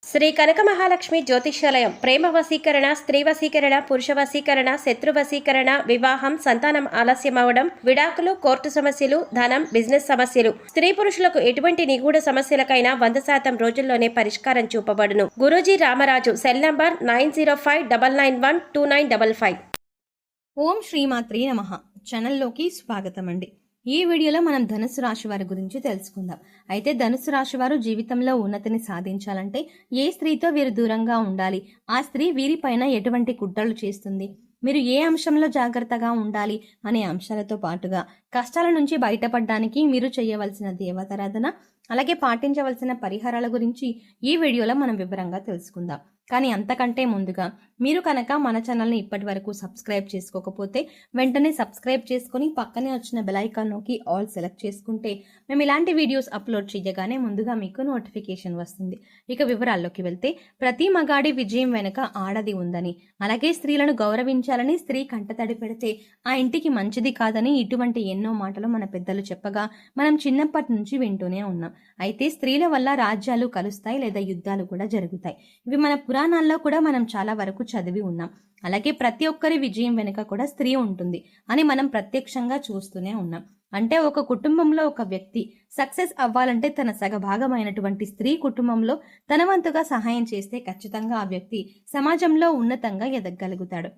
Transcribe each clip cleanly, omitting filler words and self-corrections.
శ్రీ కనక మహాలక్ష్మి జ్యోతిష్యాలయం ప్రేమ వశీకరణ, స్త్రీ వశీకరణ, పురుష వశీకరణ, శత్రు వశీకరణ, వివాహం, సంతానం ఆలస్యం అవడం, విడాకులు, కోర్టు సమస్యలు, ధనం, బిజినెస్ సమస్యలు, స్త్రీ పురుషులకు ఎటువంటి నిగూఢ సమస్యలకైనా 100% రోజుల్లోనే పరిష్కారం చూపబడును. గురూజీ రామరాజు. Cell number 9059912955. ఓం శ్రీమాత్రే నమః. ఛానల్లోకి స్వాగతం అండి. ఈ వీడియోలో మనం ధనుసు రాశి వారి గురించి తెలుసుకుందాం. అయితే ధనుసు రాశి వారు జీవితంలో ఉన్నతిని సాధించాలంటే ఏ స్త్రీతో వీరు దూరంగా ఉండాలి, ఆ స్త్రీ వీరిపైన ఎటువంటి కుట్రలు చేస్తుంది, మీరు ఏ అంశంలో జాగ్రత్తగా ఉండాలి అనే అంశాలతో పాటుగా కష్టాల నుంచి బయటపడడానికి మీరు చేయవలసిన దేవతారాధన, అలాగే పాటించవలసిన పరిహారాల గురించి ఈ వీడియోలో మనం వివరంగా తెలుసుకుందాం. కానీ అంతకంటే ముందుగా మీరు కనుక మన ఛానల్ని ఇప్పటి వరకు సబ్స్క్రైబ్ చేసుకోకపోతే వెంటనే సబ్స్క్రైబ్ చేసుకుని పక్కనే వచ్చిన బెల్ ఐకాన్ నొక్కి ఆల్ సెలెక్ట్ చేసుకుంటే మేము ఇలాంటి వీడియోస్ అప్లోడ్ చేయగానే ముందుగా మీకు నోటిఫికేషన్ వస్తుంది. ఇక వివరాల్లోకి వెళ్తే, ప్రతి మగాడి విజయం వెనుక ఆడది ఉందని, అలాగే స్త్రీలను గౌరవించాలని, స్త్రీ కంటతడి పెడితే ఆ ఇంటికి మంచిది కాదని ఇటువంటి ఎన్నో మాటలు మన పెద్దలు చెప్పగా మనం చిన్నప్పటి నుంచి వింటూనే ఉన్నాం. అయితే స్త్రీల వల్ల రాజ్యాలు కలుస్తాయి లేదా యుద్ధాలు కూడా జరుగుతాయి. ఇవి మన పురాణాల్లో కూడా మనం చాలా వరకు చదివి ఉన్నాం. అలాగే ప్రతి ఒక్కరి విజయం వెనుక కూడా స్త్రీ ఉంటుంది అని మనం ప్రత్యక్షంగా చూస్తూనే ఉన్నాం. అంటే ఒక కుటుంబంలో ఒక వ్యక్తి సక్సెస్ అవ్వాలంటే తన సగభాగమైనటువంటి స్త్రీ కుటుంబంలో తన వంతుగా సహాయం చేస్తే ఖచ్చితంగా ఆ వ్యక్తి సమాజంలో ఉన్నతంగా ఎదగలుగుతాడు.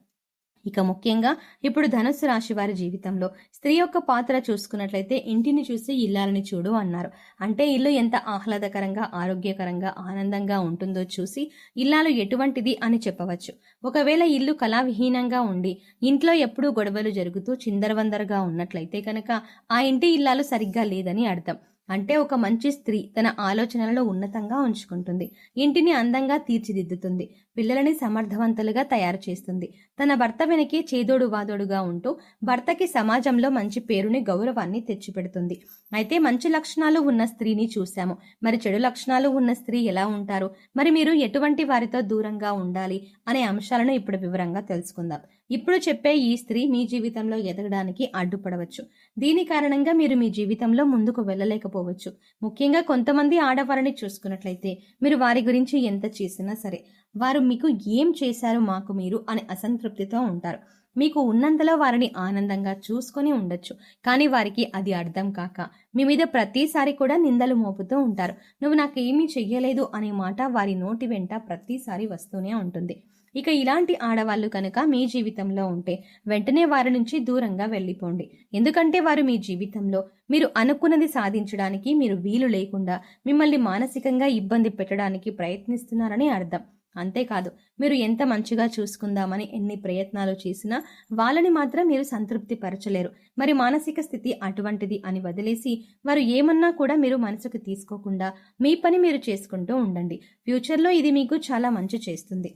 ఇక ముఖ్యంగా ఇప్పుడు ధనుస్సు రాశి వారి జీవితంలో స్త్రీ యొక్క పాత్ర చూసుకున్నట్లయితే ఇంటిని చూసి ఇల్లాలని చూడు అన్నారు. అంటే ఇల్లు ఎంత ఆహ్లాదకరంగా, ఆరోగ్యకరంగా, ఆనందంగా ఉంటుందో చూసి ఇల్లాలు ఎటువంటిది అని చెప్పవచ్చు. ఒకవేళ ఇల్లు కళావిహీనంగా ఉండి ఇంట్లో ఎప్పుడూ గొడవలు జరుగుతూ చిందరవందరగా ఉన్నట్లయితే కనుక ఆ ఇంటి ఇల్లాలు సరిగ్గా లేదని అర్థం. అంటే ఒక మంచి స్త్రీ తన ఆలోచనలను ఉన్నతంగా ఉంచుకుంటుంది, ఇంటిని అందంగా తీర్చిదిద్దుతుంది, పిల్లలని సమర్థవంతులుగా తయారు చేస్తుంది, తన భర్త వెనకే చేదోడు వాదోడుగా ఉంటూ భర్తకి సమాజంలో మంచి పేరుని, గౌరవాన్ని తెచ్చిపెడుతుంది. అయితే మంచి లక్షణాలు ఉన్న స్త్రీని చూశాము, మరి చెడు లక్షణాలు ఉన్న స్త్రీ ఎలా ఉంటారు, మరి మీరు ఎటువంటి వారితో దూరంగా ఉండాలి అనే అంశాలను ఇప్పుడు వివరంగా తెలుసుకుందాం. ఇప్పుడు చెప్పే ఈ స్త్రీ మీ జీవితంలో ఎదగడానికి అడ్డుపడవచ్చు. దీని కారణంగా మీరు మీ జీవితంలో ముందుకు వెళ్ళలేకపోవచ్చు. ముఖ్యంగా కొంతమంది ఆడవారిని చూసుకున్నట్లయితే మీరు వారి గురించి ఎంత చేసినా సరే వారు మీకు ఏం చేశారు మాకు మీరు అనే అసంతృప్తితో ఉంటారు. మీకు ఉన్నంతలో వారిని ఆనందంగా చూసుకొని ఉండొచ్చు, కానీ వారికి అది అర్థం కాక మీ మీద ప్రతిసారి కూడా నిందలు మోపుతూ ఉంటారు. నువ్వు నాకేమీ చెయ్యలేదు అనే మాట వారి నోటి వెంట ప్రతిసారి వస్తూనే ఉంటుంది. ఇక ఇలాంటి ఆడవాళ్ళు కనుక మీ జీవితంలో ఉంటే వెంటనే వారి నుంచి దూరంగా వెళ్ళిపోండి. ఎందుకంటే వారు మీ జీవితంలో మీరు అనుకున్నది సాధించడానికి మీరు వీలు లేకుండా మిమ్మల్ని మానసికంగా ఇబ్బంది పెట్టడానికి ప్రయత్నిస్తున్నారని అర్థం. అంతేకాదు, మీరు ఎంత మంచిగా చూసుకుందామని ఎన్ని ప్రయత్నాలు చేసినా వాళ్ళని మాత్రం మీరు సంతృప్తి పరచలేరు. మరి మానసిక స్థితి అటువంటిది అని వదిలేసి వారు ఏమన్నా కూడా మీరు మనసుకు తీసుకోకుండా మీ పని మీరు చేసుకుంటూ ఉండండి. ఫ్యూచర్లో ఇది మీకు చాలా మంచి చేస్తుంది.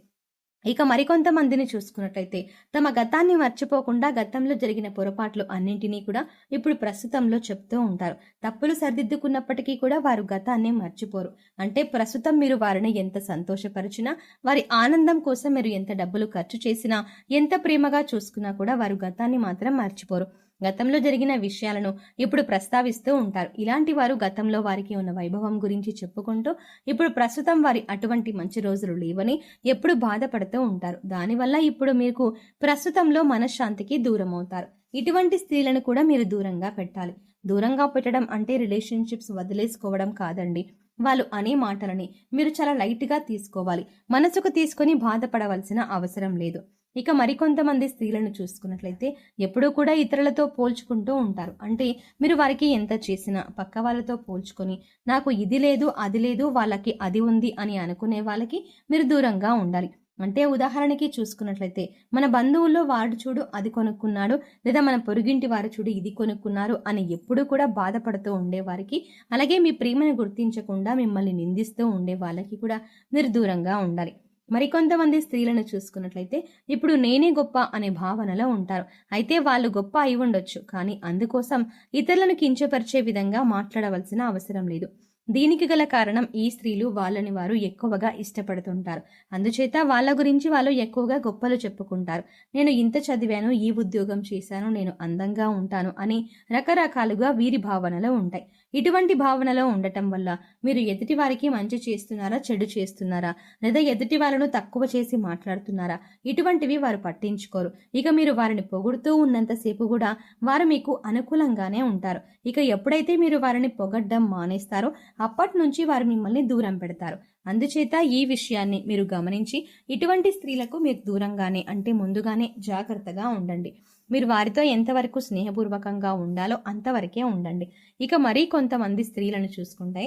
ఇక మరికొంతమందిని చూసుకున్నట్లయితే తమ గతాన్ని మర్చిపోకుండా గతంలో జరిగిన పొరపాట్లు అన్నింటినీ కూడా ఇప్పుడు ప్రస్తుతంలో చెప్తూ ఉంటారు. తప్పులు సరిదిద్దుకున్నప్పటికీ కూడా వారు గతాన్ని మర్చిపోరు. అంటే ప్రస్తుతం మీరు వారిని ఎంత సంతోషపరిచినా, వారి ఆనందం కోసం మీరు ఎంత డబ్బులు ఖర్చు చేసినా, ఎంత ప్రేమగా చూసుకున్నా కూడా వారు గతాన్ని మాత్రం మర్చిపోరు. గతంలో జరిగిన విషయాలను ఇప్పుడు ప్రస్తావిస్తూ ఉంటారు. ఇలాంటి వారు గతంలో వారికి ఉన్న వైభవం గురించి చెప్పుకుంటూ ఇప్పుడు ప్రస్తుతం వారి అటువంటి మంచి రోజులు లేవని ఎప్పుడు బాధపడుతూ ఉంటారు. దానివల్ల ఇప్పుడు మీకు ప్రస్తుతంలో మనశ్శాంతికి దూరం అవుతారు. ఇటువంటి స్త్రీలను కూడా మీరు దూరంగా పెట్టాలి. దూరంగా పెట్టడం అంటే రిలేషన్షిప్స్ వదిలేసుకోవడం కాదండి. వాళ్ళు అనే మాటలని మీరు చాలా లైట్గా తీసుకోవాలి. మనసుకు తీసుకొని బాధపడవలసిన అవసరం లేదు. ఇక మరికొంతమంది స్త్రీలను చూసుకున్నట్లయితే ఎప్పుడూ కూడా ఇతరులతో పోల్చుకుంటూ ఉంటారు. అంటే మీరు వారికి ఎంత చేసినా పక్క వాళ్ళతో పోల్చుకొని నాకు ఇది లేదు, అది లేదు, వాళ్ళకి అది ఉంది అని అనుకునే వాళ్ళకి మీరు దూరంగా ఉండాలి. అంటే ఉదాహరణకి చూసుకున్నట్లయితే మన బంధువుల్లో వాడు చూడు అది కొనుక్కున్నాడు, లేదా మన పొరుగింటి వారు చూడు ఇది కొనుక్కున్నారు అని ఎప్పుడూ కూడా బాధపడుతూ ఉండేవారికి, అలాగే మీ ప్రేమను గుర్తించకుండా మిమ్మల్ని నిందిస్తూ ఉండే వాళ్ళకి కూడా మీరు దూరంగా ఉండాలి. మరికొంతమంది స్త్రీలను చూసుకున్నట్లయితే ఇప్పుడు నేనే గొప్ప అనే భావనలో ఉంటారు. అయితే వాళ్ళు గొప్ప అయి ఉండొచ్చు, కానీ అందుకోసం ఇతరులను కించపరిచే విధంగా మాట్లాడవలసిన అవసరం లేదు. దీనికి గల కారణం ఈ స్త్రీలు వాళ్ళని వారు ఎక్కువగా ఇష్టపడుతుంటారు. అందుచేత వాళ్ళ గురించి వాళ్ళు ఎక్కువగా గొప్పలు చెప్పుకుంటారు. నేను ఇంత చదివాను, ఈ ఉద్యోగం చేశాను, నేను అందంగా ఉంటాను అని రకరకాలుగా వీరి భావనలు ఉంటాయి. ఇటువంటి భావనలో ఉండటం వల్ల మీరు ఎదుటి వారికి మంచి చేస్తున్నారా, చెడు చేస్తున్నారా, లేదా ఎదుటి వాళ్ళను తక్కువ చేసి మాట్లాడుతున్నారా, ఇటువంటివి వారు పట్టించుకోరు. ఇక మీరు వారిని పొగుడుతూ ఉన్నంతసేపు కూడా వారు మీకు అనుకూలంగానే ఉంటారు. ఇక ఎప్పుడైతే మీరు వారిని పొగడ్డం మానేస్తారో అప్పటి నుంచి వారు మిమ్మల్ని దూరం పెడతారు. అందుచేత ఈ విషయాన్ని మీరు గమనించి ఇటువంటి స్త్రీలకు మీరు దూరంగానే అంటే ముందుగానే జాగ్రత్తగా ఉండండి. మీరు వారితో ఎంతవరకు స్నేహపూర్వకంగా ఉండాలో అంతవరకే ఉండండి. ఇక మరీ కొంతమంది స్త్రీలను చూసుకుంటే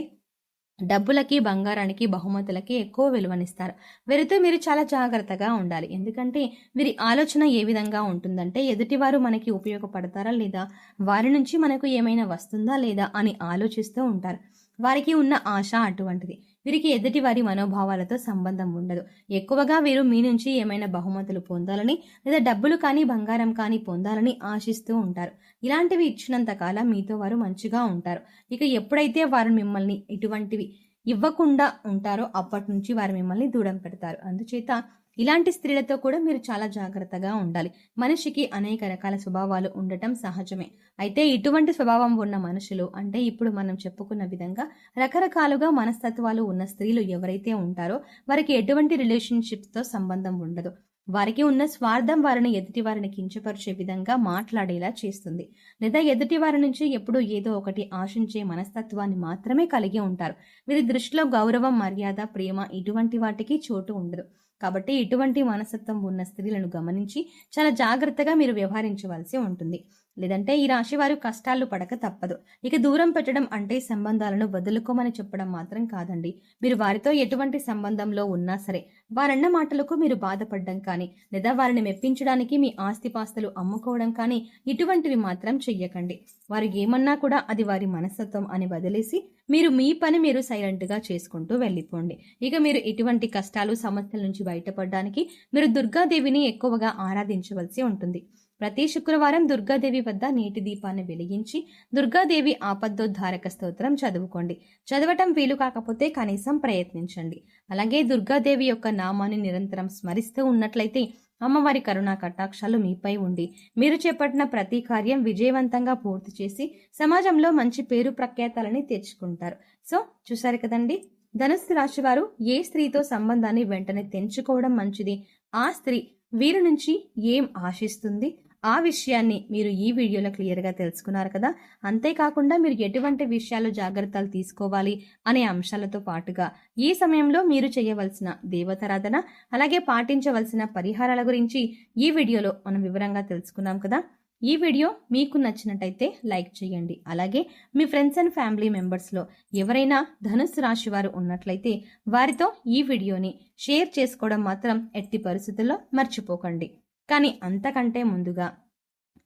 డబ్బులకి, బంగారానికి, బహుమతులకి ఎక్కువ విలువనిస్తారు. వీరితో మీరు చాలా జాగ్రత్తగా ఉండాలి. ఎందుకంటే వీరి ఆలోచన ఏ విధంగా ఉంటుందంటే ఎదుటివారు మనకి ఉపయోగపడతారా లేదా, వారి నుంచి మనకు ఏమైనా వస్తుందా లేదా అని ఆలోచిస్తూ ఉంటారు. వారికి ఉన్న ఆశ అటువంటిది. వీరికి ఎదుటి వారి మనోభావాలతో సంబంధం ఉండదు. ఎక్కువగా వీరు మీ నుంచి ఏమైనా బహుమతులు పొందాలని లేదా డబ్బులు కానీ బంగారం కానీ పొందాలని ఆశిస్తూ ఉంటారు. ఇలాంటివి ఇచ్చినంత కాలం మీతో వారు మంచిగా ఉంటారు. ఇక ఎప్పుడైతే వారు మిమ్మల్ని ఇటువంటివి ఇవ్వకుండా ఉంటారో అప్పటి నుంచి వారు మిమ్మల్ని దూరం పెడతారు. అందుచేత ఇలాంటి స్త్రీలతో కూడా మీరు చాలా జాగ్రత్తగా ఉండాలి. మనిషికి అనేక రకాల స్వభావాలు ఉండటం సహజమే. అయితే ఇటువంటి స్వభావం ఉన్న మనుషులు అంటే ఇప్పుడు మనం చెప్పుకున్న విధంగా రకరకాలుగా మనస్తత్వాలు ఉన్న స్త్రీలు ఎవరైతే ఉంటారో వారికి ఎటువంటి రిలేషన్షిప్స్తో సంబంధం ఉండదు. వారికి ఉన్న స్వార్థం వారిని ఎదుటి వారిని కించపరిచే విధంగా మాట్లాడేలా చేస్తుంది. లేదా ఎదుటి వారి నుంచి ఎప్పుడూ ఏదో ఒకటి ఆశించే మనస్తత్వాన్ని మాత్రమే కలిగి ఉంటారు. వీరి దృష్టిలో గౌరవం, మర్యాద, ప్రేమ ఇటువంటి వాటికి చోటు ఉండదు. కాబట్టి ఇటువంటి మనస్తత్వం ఉన్న స్త్రీలను గమనించి చాలా జాగ్రత్తగా మీరు వ్యవహరించవలసి ఉంటుంది. లేదంటే ఈ రాశి వారు కష్టాలు పడక తప్పదు. ఇక దూరం పెట్టడం అంటే సంబంధాలను వదులుకోమని చెప్పడం మాత్రం కాదండి. మీరు వారితో ఎటువంటి సంబంధంలో ఉన్నా సరే వారన్న మాటలకు మీరు బాధపడడం కానీ లేదా వారిని మెప్పించడానికి మీ ఆస్తిపాస్తులు అమ్ముకోవడం కానీ ఇటువంటివి మాత్రం చెయ్యకండి. వారు ఏమన్నా కూడా అది వారి మనస్తత్వం అని వదిలేసి మీరు మీ పని మీరు సైలెంట్గా చేసుకుంటూ వెళ్ళిపోండి. ఇక మీరు ఇటువంటి కష్టాలు, సమస్యల నుంచి బయటపడడానికి మీరు దుర్గాదేవిని ఎక్కువగా ఆరాధించవలసి ఉంటుంది. ప్రతి శుక్రవారం దుర్గాదేవి వద్ద నీటి దీపాన్ని వెలిగించి దుర్గాదేవి ఆపద్దోద్ధారక స్తోత్రం చదువుకోండి. చదవటం వీలు కాకపోతే కనీసం ప్రయత్నించండి. అలాగే దుర్గాదేవి యొక్క నామాన్ని నిరంతరం స్మరిస్తూ ఉన్నట్లయితే అమ్మవారి కరుణా కటాక్షాలు మీపై ఉండి మీరు చేపట్టిన ప్రతి కార్యం విజయవంతంగా పూర్తి చేసి సమాజంలో మంచి పేరు ప్రఖ్యాతాలని తెచ్చుకుంటారు. సో చూసారు కదండి, ధనుస్సు రాశి వారు ఏ స్త్రీతో సంబంధాన్ని వెంటనే తెంచుకోవడం మంచిది, ఆ స్త్రీ వీరి నుంచి ఏం ఆశిస్తుంది, ఆ విషయాన్ని మీరు ఈ వీడియోలో క్లియర్గా తెలుసుకున్నారు కదా. అంతేకాకుండా మీరు ఎటువంటి విషయాలు జాగ్రత్తలు తీసుకోవాలి అనే అంశాలతో పాటుగా ఈ సమయంలో మీరు చేయవలసిన దేవతారాధన అలాగే పాటించవలసిన పరిహారాల గురించి ఈ వీడియోలో మనం వివరంగా తెలుసుకున్నాం కదా. ఈ వీడియో మీకు నచ్చినట్టయితే లైక్ చేయండి. అలాగే మీ ఫ్రెండ్స్ అండ్ ఫ్యామిలీ మెంబర్స్లో ఎవరైనా ధనుస్సు రాశి వారు ఉన్నట్లయితే వారితో ఈ వీడియోని షేర్ చేసుకోవడం మాత్రం ఎట్టి పరిస్థితుల్లో మర్చిపోకండి. కానీ అంతకంటే ముందుగా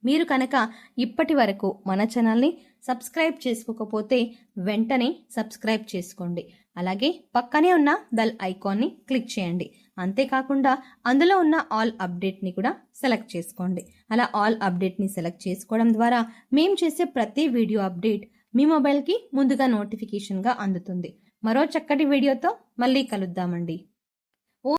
మీరు కనుక ఇప్పటి వరకు మన ఛానల్ని సబ్స్క్రైబ్ చేసుకోకపోతే వెంటనే సబ్స్క్రైబ్ చేసుకోండి. అలాగే పక్కనే ఉన్న బెల్ ఐకాన్ని క్లిక్ చేయండి. అంతేకాకుండా అందులో ఉన్న ఆల్ అప్డేట్ని కూడా సెలెక్ట్ చేసుకోండి. అలా ఆల్ అప్డేట్ని సెలెక్ట్ చేసుకోవడం ద్వారా మేము చేసే ప్రతి వీడియో అప్డేట్ మీ మొబైల్కి ముందుగా నోటిఫికేషన్గా అందుతుంది. మరో చక్కటి వీడియోతో మళ్ళీ కలుద్దామండి.